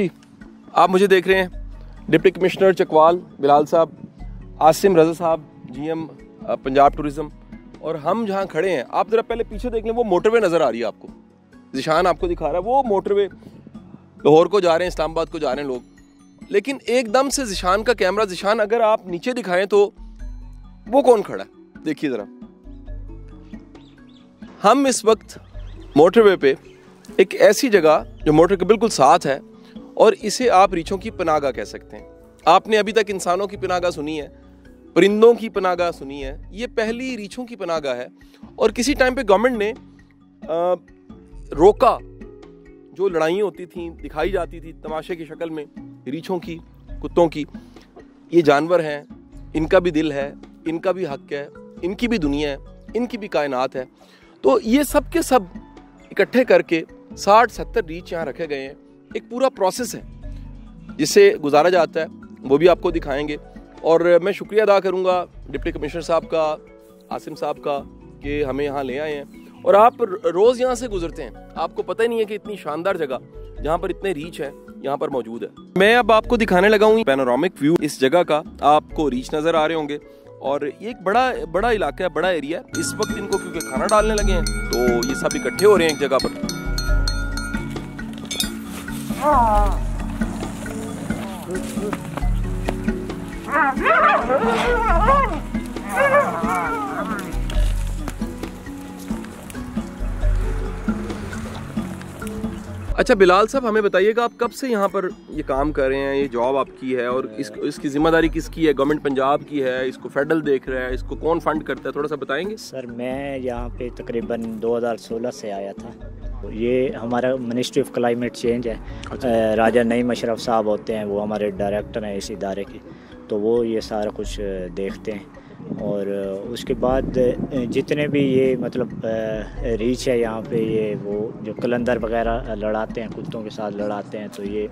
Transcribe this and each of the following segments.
जी, आप मुझे देख रहे हैं, डिप्टी कमिश्नर चकवाल बिलाल साहब, आसिम रज़ा साहब, GM पंजाब टूरिज़्म, और हम जहाँ खड़े हैं, आप ज़रा पहले पीछे देख लें, वो मोटरवे नज़र आ रही है आपको, ज़िशान आपको दिखा रहा है, वो मोटरवे लाहौर को जा रहे हैं, इस्लामाबाद को जा रहे हैं लोग। लेकिन एकदम से ज़िशान का कैमरा, ज़िशान अगर आप नीचे दिखाएं तो वो कौन खड़ा है, देखिए ज़रा। हम इस वक्त मोटरवे पे एक ऐसी जगह जो मोटर के बिल्कुल साथ है, और इसे आप रीछों की पनाहगाह कह सकते हैं। आपने अभी तक इंसानों की पनाहगाह सुनी है, परिंदों की पनाहगाह सुनी है, ये पहली रीछों की पनाहगाह है। और किसी टाइम पे गवर्नमेंट ने रोका, जो लड़ाइयाँ होती थी, दिखाई जाती थी तमाशे की शक्ल में, रीछों की, कुत्तों की। ये जानवर हैं, इनका भी दिल है, इनका भी हक है, इनकी भी दुनिया है, इनकी भी कायनात है। तो ये सब के सब इकट्ठे करके 60-70 रीछ यहाँ रखे गए हैं। एक पूरा प्रोसेस है जिसे गुजारा जाता है, वो भी आपको दिखाएंगे। और मैं शुक्रिया अदा करूँगा डिप्टी कमिश्नर साहब का, आसिम साहब का, कि हमें यहाँ ले आए हैं। और आप रोज़ यहाँ से गुजरते हैं, आपको पता ही नहीं है कि इतनी शानदार जगह जहाँ पर इतने रीछ है यहाँ पर मौजूद है। मैं अब आपको दिखाने लगा हूँ पैनोरामिक व्यू इस जगह का। आपको रीछ नज़र आ रहे होंगे, और ये एक बड़ा इलाका है, बड़ा एरिया है। इस वक्त इनको क्योंकि खाना डालने लगे हैं तो ये सब इकट्ठे हो रहे हैं एक जगह पर। अच्छा बिलाल साहब, हमें बताइएगा आप कब से यहाँ पर ये काम कर रहे हैं, ये जॉब आपकी है, और इसकी जिम्मेदारी किसकी है? गवर्नमेंट पंजाब की है, इसको फेडरल देख रहा है, इसको कौन फंड करता है, थोड़ा सा बताएंगे? सर मैं यहाँ पे तकरीबन 2016 से आया था। ये हमारा मिनिस्ट्री ऑफ क्लाइमेट चेंज है। अच्छा। राजा नईम अशरफ साहब होते हैं, वो हमारे डायरेक्टर हैं इस इदारे के, तो वो ये सारा कुछ देखते हैं। और उसके बाद जितने भी ये मतलब रीछ है यहाँ पे, ये वो जो कलंदर वगैरह लड़ाते हैं, कुत्तों के साथ लड़ाते हैं, तो ये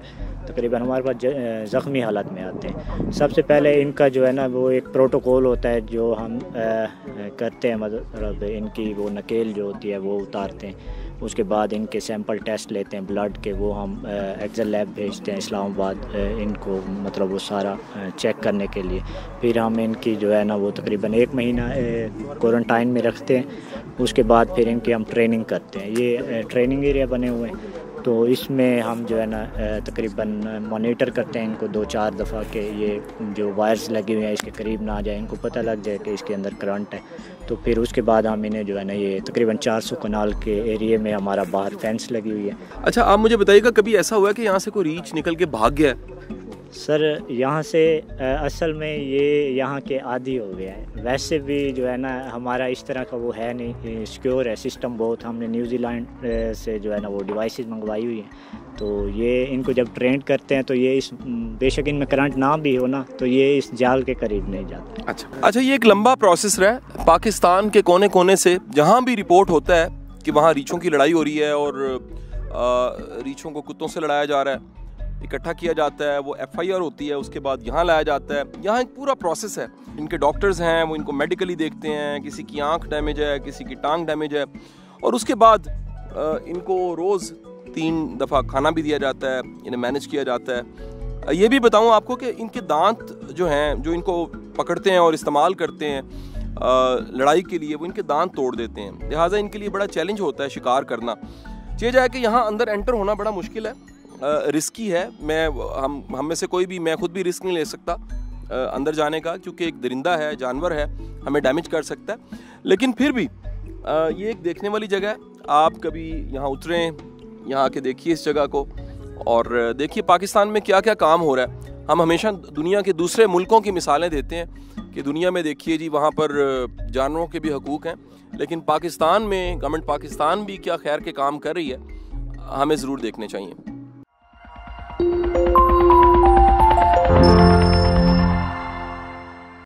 तकरीबन हमारे पास ज़ख्मी हालत में आते हैं। सबसे पहले इनका जो है ना, वो एक प्रोटोकॉल होता है जो हम करते हैं, मतलब इनकी वो नकेल जो होती है वो उतारते हैं। उसके बाद इनके सैंपल टेस्ट लेते हैं ब्लड के, वो हम एक्सेल लैब भेजते हैं इस्लामाबाद इनको, मतलब वो सारा चेक करने के लिए। फिर हम इनकी जो है ना वो तकरीबन 1 महीना क्वारंटाइन में रखते हैं। उसके बाद फिर इनकी हम ट्रेनिंग करते हैं। ये ट्रेनिंग एरिया बने हुए हैं, तो इसमें हम जो है ना तकरीबन मॉनिटर करते हैं इनको 2-4 दफ़ा के ये जो वायर्स लगी हुई हैं इसके करीब ना आ जाए, इनको पता लग जाए कि इसके अंदर करंट है। तो फिर उसके बाद हम इन्हें जो है ना, ये तकरीबन 400 कनाल के एरिया में हमारा बाहर फेंस लगी हुई है। अच्छा, आप मुझे बताइएगा कभी ऐसा हुआ कि यहाँ से कोई रीछ निकल के भाग गया है? सर यहाँ से असल में ये यहाँ के आदी हो गया है। वैसे भी जो है ना हमारा इस तरह का वो है नहीं, सिक्योर है सिस्टम बहुत। हमने न्यूजीलैंड से जो है ना वो डिवाइसेस मंगवाई हुई हैं, तो ये इनको जब ट्रेंड करते हैं तो ये इस बेशक इनमें करंट ना भी हो ना, तो ये इस जाल के करीब नहीं जाते। अच्छा, ये एक लंबा प्रोसेस रहा है। पाकिस्तान के कोने कोने से जहाँ भी रिपोर्ट होता है कि वहाँ रीछों की लड़ाई हो रही है और रीछों को कुत्तों से लड़ाया जा रहा है, इकट्ठा किया जाता है, वो FIR होती है, उसके बाद यहाँ लाया जाता है। यहाँ एक पूरा प्रोसेस है। इनके डॉक्टर्स हैं, वो इनको मेडिकली देखते हैं, किसी की आंख डैमेज है, किसी की टांग डैमेज है, और उसके बाद इनको रोज़ 3 दफ़ा खाना भी दिया जाता है, इन्हें मैनेज किया जाता है। ये भी बताऊँ आपको कि इनके दांत जो हैं, जो इनको पकड़ते हैं और इस्तेमाल करते हैं लड़ाई के लिए, वो इनके दांत तोड़ देते हैं। लिहाजा इनके लिए बड़ा चैलेंज होता है शिकार करना। चीज़ है कि यहाँ अंदर एंटर होना बड़ा मुश्किल है, रिस्की है। हम में से कोई भी, मैं खुद भी रिस्क नहीं ले सकता अंदर जाने का, क्योंकि एक दरिंदा है, जानवर है, हमें डैमेज कर सकता है। लेकिन फिर भी ये एक देखने वाली जगह है। आप कभी यहाँ उतरें, यहाँ आके देखिए इस जगह को, और देखिए पाकिस्तान में क्या क्या काम हो रहा है। हम हमेशा दुनिया के दूसरे मुल्कों की मिसालें देते हैं कि दुनिया में देखिए जी, वहाँ पर जानवरों के भी हकूक़ हैं, लेकिन पाकिस्तान में गवर्नमेंट पाकिस्तान भी क्या खैर के काम कर रही है, हमें ज़रूर देखने चाहिए।